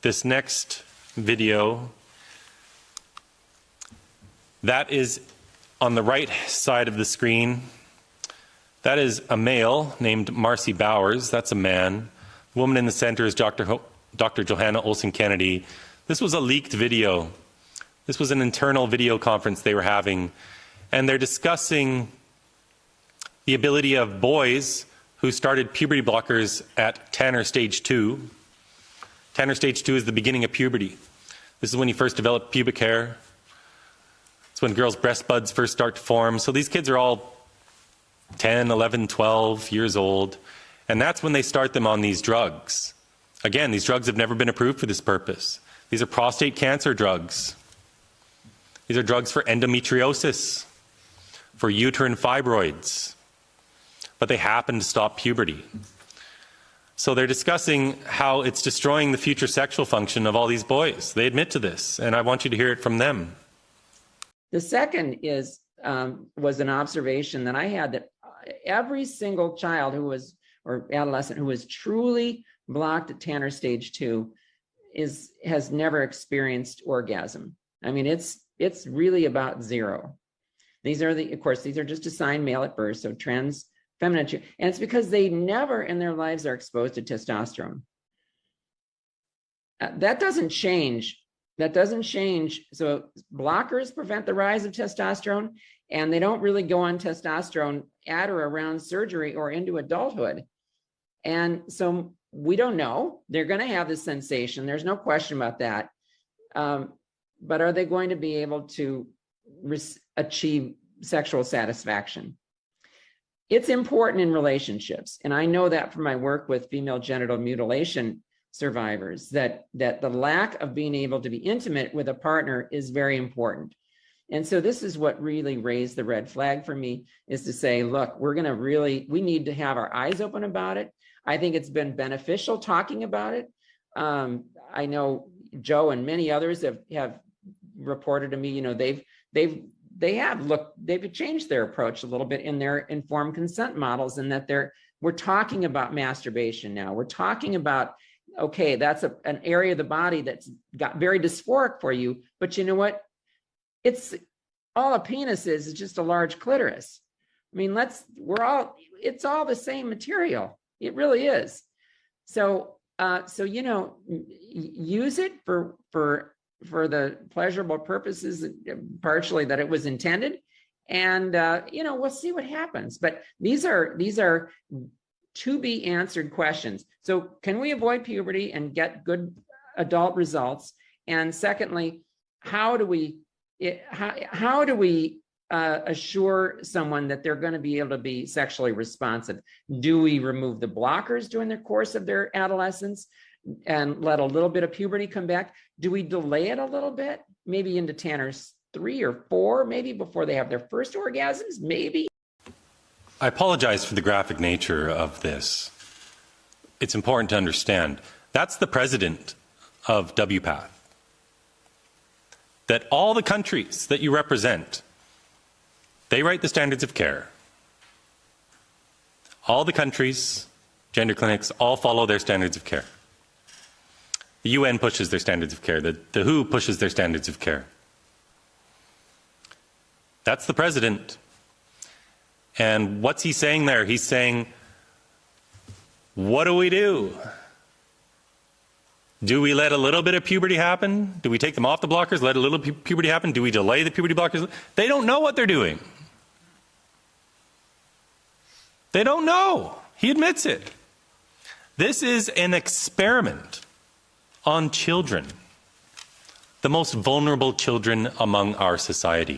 This next video, that is on the right side of the screen. That is a male named Marcy Bowers. That's a man. The woman in the center is Dr. Johanna Olsen Kennedy. This was a leaked video. This was an internal video conference they were having, and they're discussing the ability of boys who started puberty blockers at Tanner stage 2. Tanner stage 2 is the beginning of puberty. This is when you first develop pubic hair. It's when girls' breast buds first start to form. So these kids are all 10, 11, 12 years old, and that's when they start them on these drugs. Again, these drugs have never been approved for this purpose. These are prostate cancer drugs. These are drugs for endometriosis, for uterine fibroids, but they happen to stop puberty. So they're discussing how it's destroying the future sexual function of all these boys. They admit to this, and I want you to hear it from them. The second is was an observation that I had, that every single child who was, or adolescent who was truly blocked at Tanner stage 2 has never experienced orgasm. I mean, it's really about zero. These are of course, these are just assigned male at birth, so trans feminine, and it's because they never in their lives are exposed to testosterone. That doesn't change. That doesn't change. So blockers prevent the rise of testosterone, and they don't really go on testosterone at or around surgery or into adulthood. And so we don't know. They're going to have this sensation. There's no question about that. But are they going to be able to achieve sexual satisfaction? It's important in relationships. And I know that from my work with female genital mutilation survivors, that the lack of being able to be intimate with a partner is very important. And so this is what really raised the red flag for me, is to say, look, we need to have our eyes open about it. I think it's been beneficial talking about it. I know Joe and many others have reported to me, they've changed their approach a little bit in their informed consent models, and that we're talking about masturbation now. We're talking about, okay, that's an area of the body that's got very dysphoric for you, but you know what? It's all a penis is just a large clitoris. I mean, it's all the same material. It really is. So use it for the pleasurable purposes, partially that it was intended, and we'll see what happens. But these are to be answered questions. So can we avoid puberty and get good adult results? And secondly, how do we assure someone that they're going to be able to be sexually responsive? Do we remove the blockers during the course of their adolescence and let a little bit of puberty come back? Do we delay it a little bit, maybe into Tanner's 3 or 4, maybe before they have their first orgasms? Maybe. I apologize for the graphic nature of this. It's important to understand. That's the president of WPATH. That all the countries that you represent, they write the standards of care. All the countries, gender clinics, all follow their standards of care. The UN pushes their standards of care. The WHO pushes their standards of care. That's the president. And what's he saying there? He's saying, what do we do? Do we let a little bit of puberty happen? Do we take them off the blockers, let a little puberty happen? Do we delay the puberty blockers? They don't know what they're doing. They don't know. He admits it. This is an experiment on children, the most vulnerable children among our society.